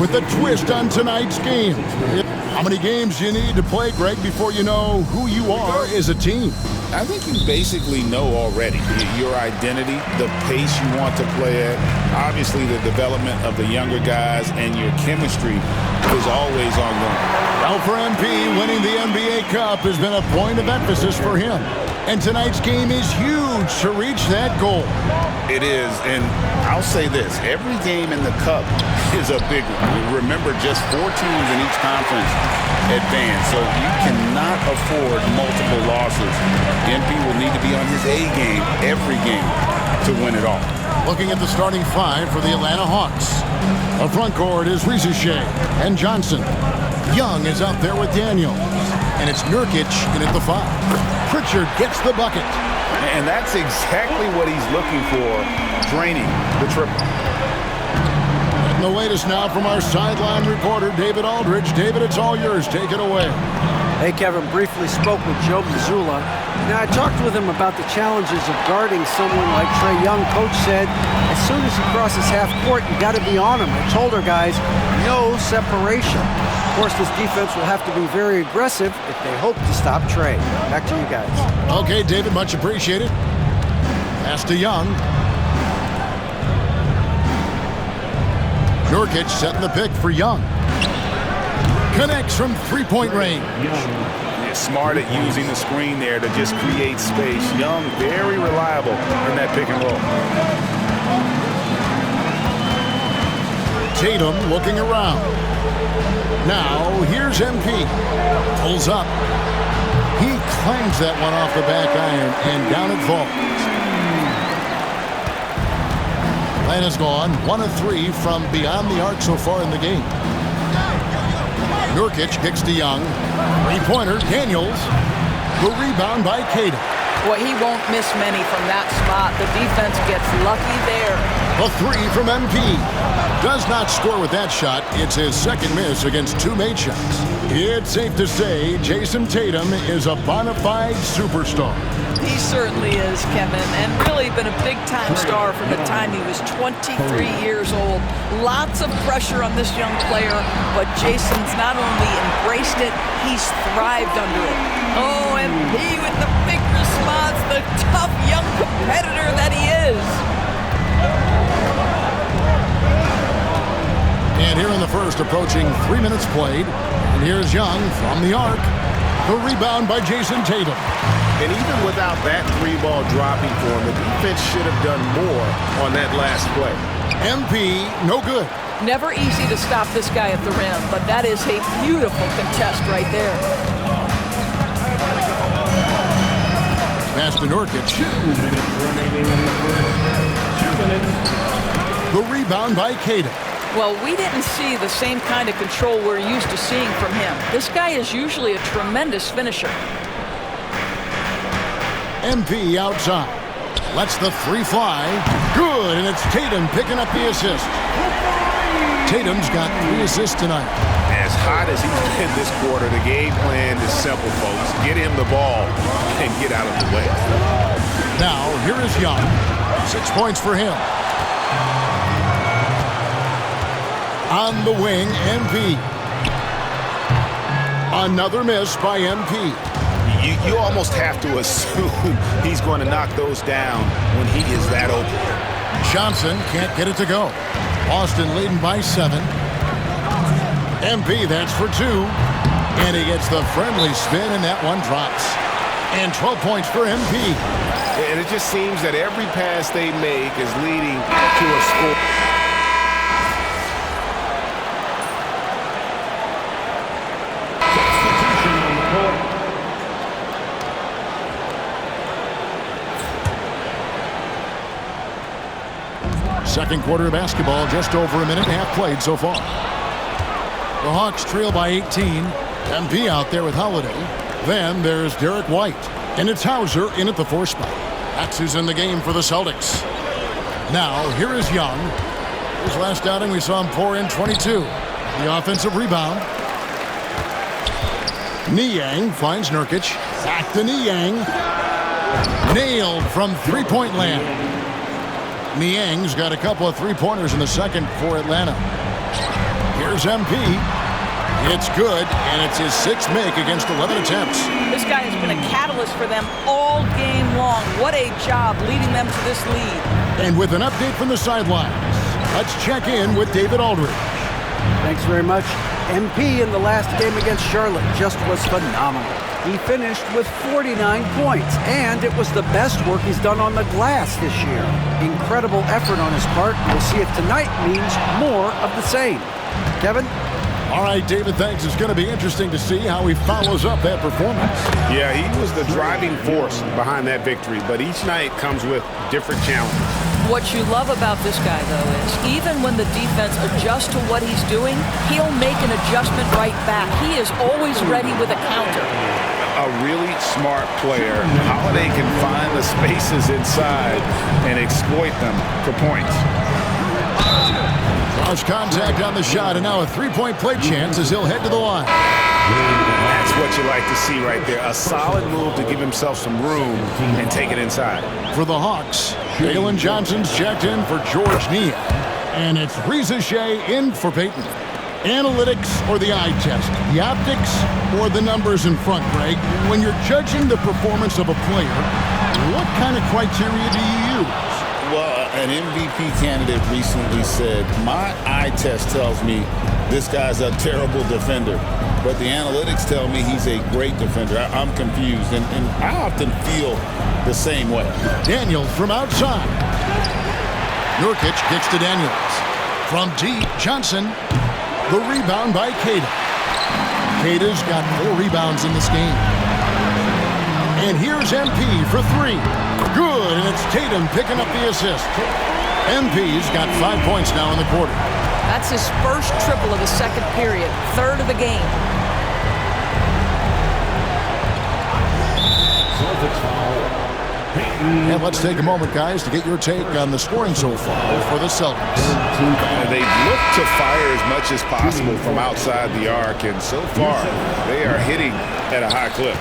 with a twist on tonight's game. How many games do you need to play, Greg, before you know who you are as a team? I think you basically know already your identity, the pace you want to play at, obviously the development of the younger guys, and your chemistry is always ongoing. Well, for MP, winning the NBA Cup has been a point of emphasis for him. And tonight's game is huge to reach that goal. It is, and I'll say this, every game in the Cup is a big one. Remember, just 4 teams in each conference advance, so you cannot afford multiple losses. MP will need to be on his A game every game to win it all. Looking at the starting 5 for the Atlanta Hawks. The front court is Rizushea and Johnson. Young is out there with Daniels. And it's Nurkic in at the 5. Pritchard gets the bucket. And that's exactly what he's looking for, draining the triple. And the latest now from our sideline reporter, David Aldridge. David, it's all yours. Take it away. Hey, Kevin, briefly spoke with Joe Mazzulla. Now, I talked with him about the challenges of guarding someone like Trae Young. Coach said, as soon as he crosses half court, you got to be on him. I told our guys, no separation. Of course, this defense will have to be very aggressive if they hope to stop Trae. Back to you guys. Okay, David, much appreciated. Pass to Young. Nurkic setting the pick for Young. Connects from three-point range. You're smart at using the screen there to just create space. Young, very reliable in that pick and roll. Tatum looking around. Now, here's MP. Pulls up. He clangs that one off the back iron, and down it falls. Atlanta's gone 1 of 3 from beyond the arc so far in the game. Nurkic kicks to Young. Three-pointer, Daniels. The rebound by Caden. Boy, he won't miss many from that spot. The defense gets lucky there. A 3 from MP. Does not score with that shot. It's his second miss against 2 made shots. It's safe to say Jason Tatum is a bona fide superstar. He certainly is, Kevin, and really been a big-time star from the time he was 23 years old. Lots of pressure on this young player, but Jason's not only embraced it, he's thrived under it. Oh, MP with the big response, the tough young competitor that he is. And here in the first, approaching 3 minutes played. And here's Young from the arc. The rebound by Jason Tatum. And even without that 3-ball dropping for him, the defense should have done more on that last play. MP, no good. Never easy to stop this guy at the rim, but that is a beautiful contest right there. Pass to Nurkic. The rebound by Caden. Well, we didn't see the same kind of control we're used to seeing from him. This guy is usually a tremendous finisher. MP outside. Lets the 3 fly. Good, and it's Tatum picking up the assist. Tatum's got 3 assists tonight. As hot as he's been this quarter, the game plan is simple, folks. Get him the ball and get out of the way. Now, here is Young. 6 points for him. On the wing, MP. Another miss by MP. You almost have to assume he's going to knock those down when he is that open. Johnson can't get it to go. Boston leading by 7. MP, that's for 2. And he gets the friendly spin, and that one drops. And 12 points for MP. And it just seems that every pass they make is leading to a score. Second quarter of basketball, just over a minute and a half played so far. The Hawks trail by 18. MP out there with Holiday. Then there's Derek White. And it's Hauser in at the 4 spot. That's who's in the game for the Celtics. Now, here is Young. His last outing, we saw him pour in 22. The offensive rebound. Niang finds Nurkic. Back to Niang. Nailed from three-point land. Niang's got a couple of three-pointers in the second for Atlanta. Here's MP. It's good, and it's his 6th make against 11 attempts. This guy has been a catalyst for them all game long. What a job leading them to this lead. And with an update from the sidelines, let's check in with David Aldridge. Thanks very much. MP in the last game against Charlotte just was phenomenal. He finished with 49 points, and it was the best work he's done on the glass this year. Incredible effort on his part. We'll see if tonight means more of the same. Kevin? All right, David, thanks. It's going to be interesting to see how he follows up that performance. Yeah, he was the driving force behind that victory, but each night comes with different challenges. What you love about this guy, though, is even when the defense adjusts to what he's doing, he'll make an adjustment right back. He is always ready with a counter. A really smart player. Holiday can find the spaces inside and exploit them for points. Cross contact on the shot, and now a three-point play chance as he'll head to the line. That's what you like to see right there. A solid move to give himself some room and take it inside. For the Hawks, Jalen Johnson's checked in for George Nia. And it's Reza Shea in for Peyton. Analytics or the eye test? The optics or the numbers in front, Greg? When you're judging the performance of a player, what kind of criteria do you use? Well, an MVP candidate recently said, my eye test tells me this guy's a terrible defender, but the analytics tell me he's a great defender. I'm confused, and I often feel the same way. Daniels from outside. Nurkic kicks to Daniels. From deep, Johnson. The rebound by Queta. Queta's got 4 rebounds in this game. And here's MP for 3. Good, and it's Tatum picking up the assist. MP's got 5 points now in the quarter. That's his first triple of the second period, 3rd of the game. And let's take a moment, guys, to get your take on the scoring so far for the Celtics. They look to fire as much as possible from outside the arc, and so far they are hitting at a high clip.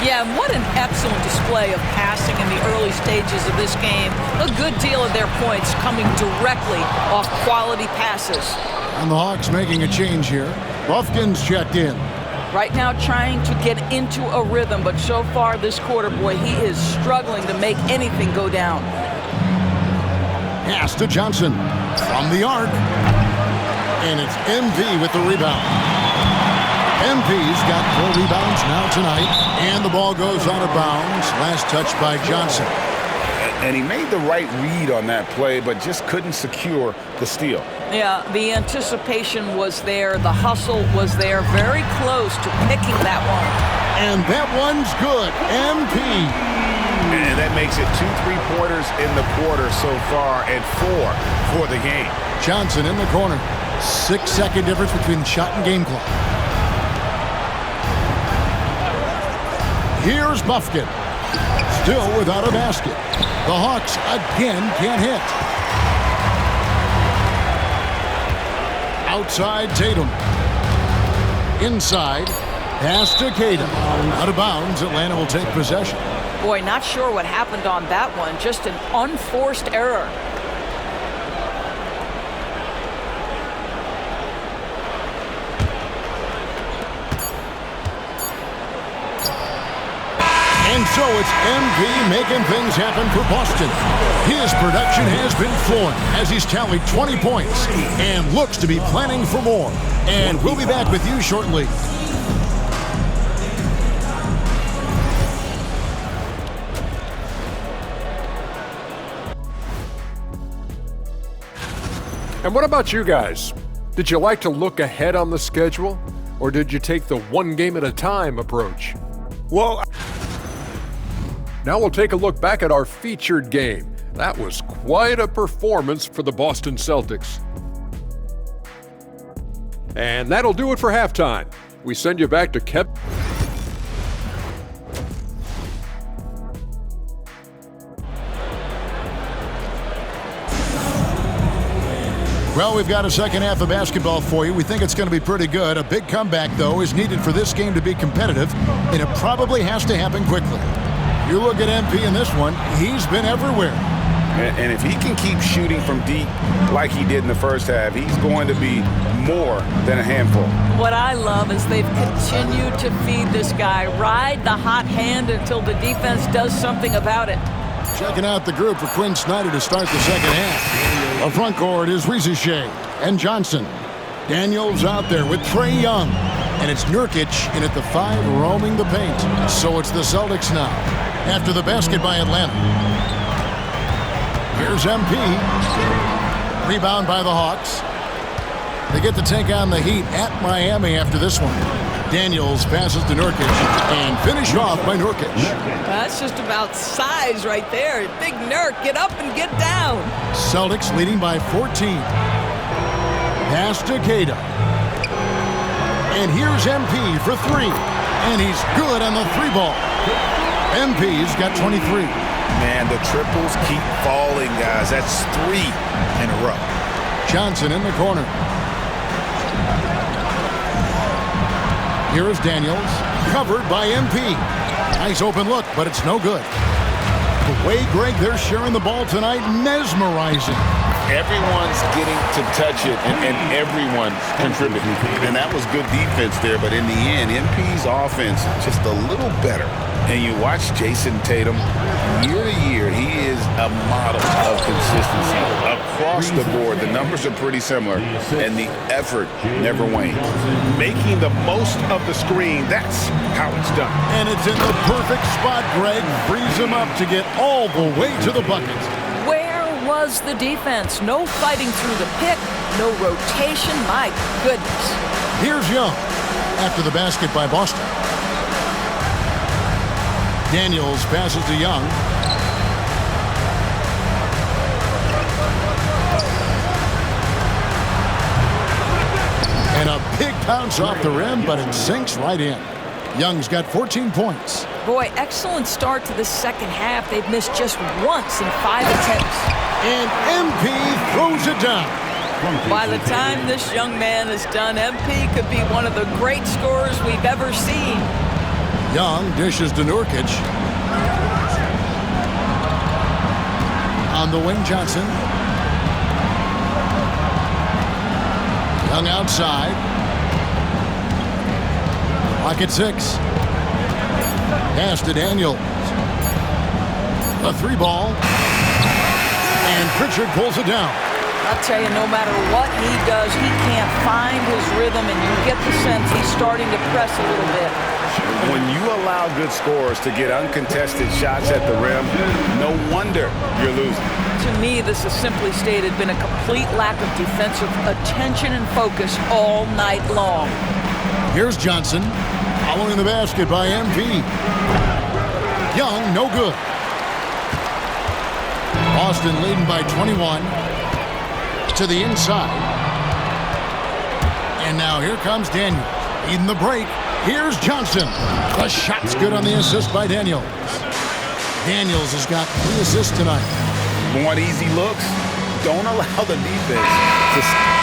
Yeah, and what an excellent display of passing in the early stages of this game. A good deal of their points coming directly off quality passes. And the Hawks making a change here. Buffkin's checked in. Right now trying to get into a rhythm, but so far this quarter, boy, he is struggling to make anything go down. Pass to Johnson from the arc. And it's MP with the rebound. MP's got 4 rebounds now tonight, and the ball goes out of bounds. Last touch by Johnson. And he made the right read on that play, but just couldn't secure the steal. Yeah, the anticipation was there. The hustle was there. Very close to picking that one. And that one's good. MP. And that makes it 2 3-pointers in the quarter so far and 4 for the game. Johnson in the corner. 6-second difference between shot and game clock. Here's Buffkin. Still without a basket. The Hawks again can't hit. Outside Tatum. Inside. Pass to Queta. Out of bounds. Atlanta will take possession. Boy, not sure what happened on that one. Just an unforced error. And so it's MP making things happen for Boston. His production has been flowing as he's tallied 20 points and looks to be planning for more. And we'll be back with you shortly. And what about you guys? Did you like to look ahead on the schedule, or did you take the one game at a time approach? Well, now we'll take a look back at our featured game. That was quite a performance for the Boston Celtics. And that'll do it for halftime. We send you back to Kevin. Well, we've got a second half of basketball for you. We think it's going to be pretty good. A big comeback, though, is needed for this game to be competitive, and it probably has to happen quickly. You look at MP in this one, he's been everywhere. And if he can keep shooting from deep like he did in the first half, he's going to be more than a handful. What I love is they've continued to feed this guy, ride the hot hand until the defense does something about it. Checking out the group for Quinn Snyder to start the second half. The front court is Rizier and Johnson. Daniels out there with Trae Young. And it's Nurkic in at the 5 roaming the paint. So it's the Celtics now. After the basket by Atlanta. Here's MP. Rebound by the Hawks. They get to take on the Heat at Miami after this one. Daniels passes to Nurkic and finish off by Nurkic. That's just about size right there. Big Nurk, get up and get down. Celtics leading by 14. Pass to Queta. And here's MP for 3. And he's good on the 3 ball. MP's got 23. Man, the triples keep falling, guys. That's 3 in a row. Johnson in the corner. Here is Daniels, covered by MP. Nice open look, but it's no good. The way, Greg, they're sharing the ball tonight, mesmerizing. Everyone's getting to touch it, and everyone's contributing. And that was good defense there, but in the end, MP's offense just a little better. And you watch Jason Tatum, year to year, he is a model of consistency. Across the board, the numbers are pretty similar, and the effort never wanes. Making the most of the screen, that's how it's done. And it's in the perfect spot, Greg. Frees him up to get all the way to the bucket. Where was the defense? No fighting through the pick, no rotation. My goodness. Here's Young after the basket by Boston. Daniels passes to Young. And a big bounce off the rim, but it sinks right in. Young's got 14 points. Boy, excellent start to the second half. They've missed just once in 5 attempts. And MP throws it down. By the time this young man is done, MP could be one of the great scorers we've ever seen. Young dishes to Nurkic. On the wing, Johnson. Young outside. Clock at 6. Pass to Daniels. A 3 ball. And Pritchard pulls it down. I'll tell you, no matter what he does, he can't find his rhythm, and you get the sense he's starting to press a little bit. When you allow good scorers to get uncontested shots at the rim, no wonder you're losing. To me, this is simply stated been a complete lack of defensive attention and focus all night long. Here's Johnson, following the basket by MP. Young, no good. Boston leading by 21. To the inside. And now here comes Daniels. Leading the break. Here's Johnson. The shot's good on the assist by Daniels. Daniels has got 3 assists tonight. Want easy looks? Don't allow the defense to...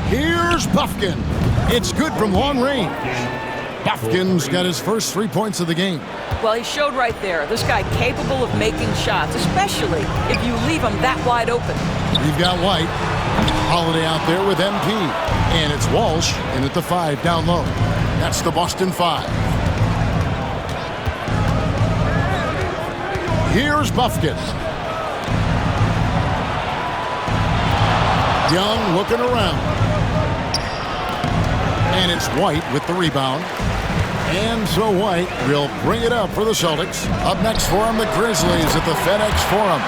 Here's Buffkin. It's good from long range. Buffkin's got his first 3 points of the game. Well, he showed right there. This guy capable of making shots, especially if you leave him that wide open. We've got White. Holiday out there with MP. And it's Walsh in at the 5 down low. That's the Boston 5. Here's Buffkin. Young looking around. And it's White with the rebound. And so White will bring it up for the Celtics. Up next for them, the Grizzlies at the FedEx Forum.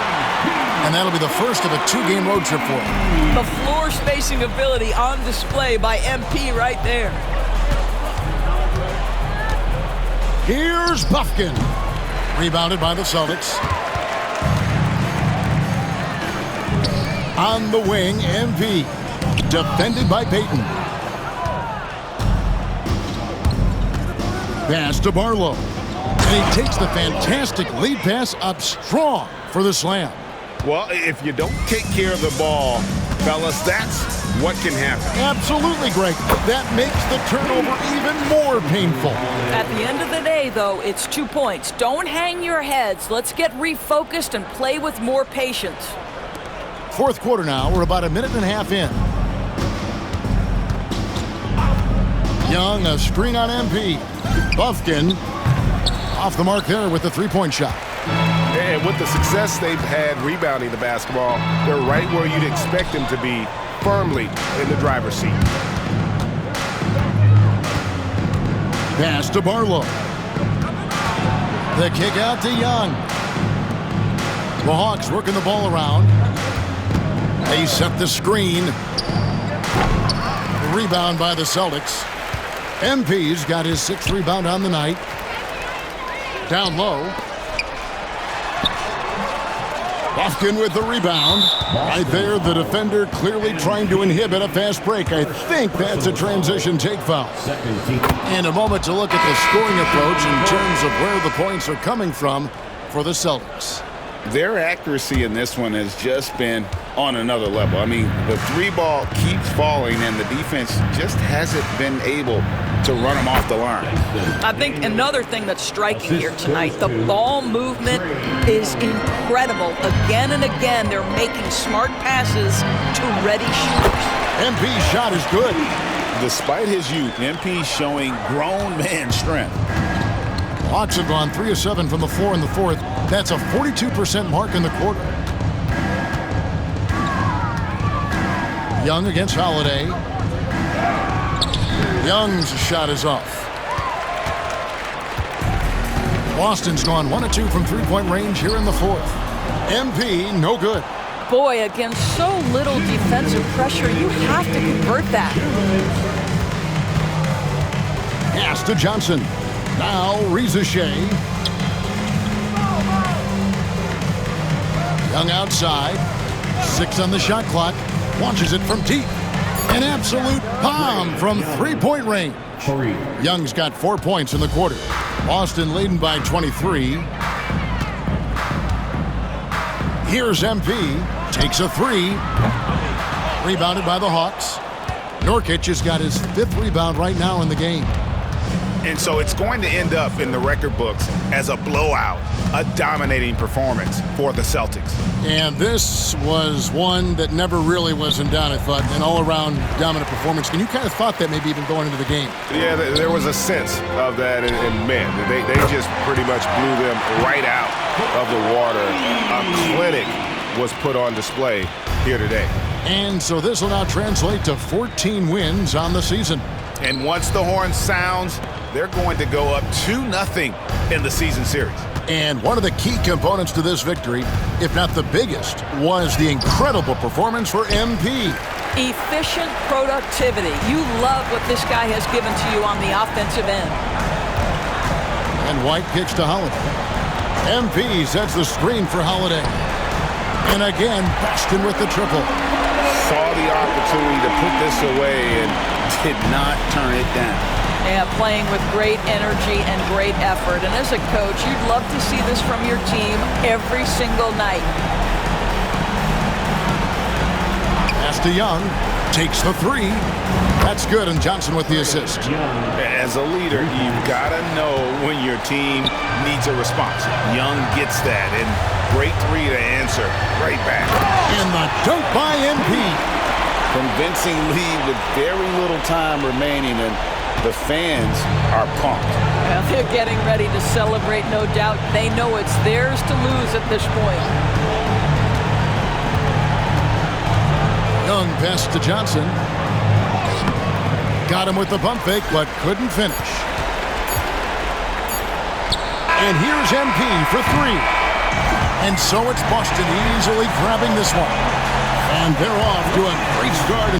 And that'll be the first of a 2-game road trip for them. The floor spacing ability on display by MP right there. Here's Buffkin. Rebounded by the Celtics. On the wing, MP. Defended by Payton. Pass to Barlow. And he takes the fantastic lead pass up strong for the slam. Well, if you don't take care of the ball, fellas, that's what can happen. Absolutely, Greg. That makes the turnover even more painful. At the end of the day, though, it's 2 points. Don't hang your heads. Let's get refocused and play with more patience. Fourth quarter now. We're about a minute and a half in. Young, a screen on MP. Buffkin off the mark there with the three-point shot. And with the success they've had rebounding the basketball, they're right where you'd expect them to be, firmly in the driver's seat. Pass to Barlow. The kick out to Young. The Hawks working the ball around. They set the screen. Rebound by the Celtics. MP's got his sixth rebound on the night. Down low. Buffkin with the rebound. Right there, the defender clearly trying to inhibit a fast break. I think that's a transition take foul. And a moment to look at the scoring approach in terms of where the points are coming from for the Celtics. Their accuracy in this one has just been on another level. I mean, the three ball keeps falling, and the defense just hasn't been able to run them off the line. I think another thing that's striking here tonight, the ball movement is incredible. Again and again, they're making smart passes to ready shooters. MP's shot is good. Despite his youth, MP's showing grown man strength. Hawks have gone 3 of 7 from the floor in the fourth. That's a 42% mark in the quarter. Young against Holiday. Young's shot is off. Boston's gone 1 of 2 from three-point range here in the fourth. MP, no good. Boy, against so little defensive pressure, you have to convert that. Pass to Johnson. Now Rizachet. Young outside. 6 on the shot clock. Launches it from deep. An absolute bomb from three-point range. Young's got 4 points in the quarter. Boston leading by 23. Here's MP. Takes a three. Rebounded by the Hawks. Nurkic has got his 5th rebound right now in the game. And so it's going to end up in the record books as a blowout, a dominating performance for the Celtics. And this was one that never really was in doubt, I thought, an all-around dominant performance. And you kind of thought that maybe even going into the game. Yeah, there was a sense of that, and man, they just pretty much blew them right out of the water. A clinic was put on display here today. And so this will now translate to 14 wins on the season. And once the horn sounds, they're going to go up 2-0 in the season series. And one of the key components to this victory, if not the biggest, was the incredible performance for MP. Efficient productivity. You love what this guy has given to you on the offensive end. And White kicks to Holiday. MP sets the screen for Holiday. And again, Boston with the triple. Saw the opportunity to put this away and did not turn it down. Yeah, playing with great energy and great effort. And as a coach, you'd love to see this from your team every single night. Pass to Young. Takes the three. That's good, and Johnson with the assist. As a leader, you've got to know when your team needs a response. Young gets that, and great three to answer right back. And the dunk by MP. Convincing lead with very little time remaining, and the fans are pumped. Well, they're getting ready to celebrate, no doubt. They know it's theirs to lose at this point. Young pass to Johnson. Got him with the pump fake, but couldn't finish. And here's MP for three. And so it's Boston easily grabbing this one. And they're off to a great start.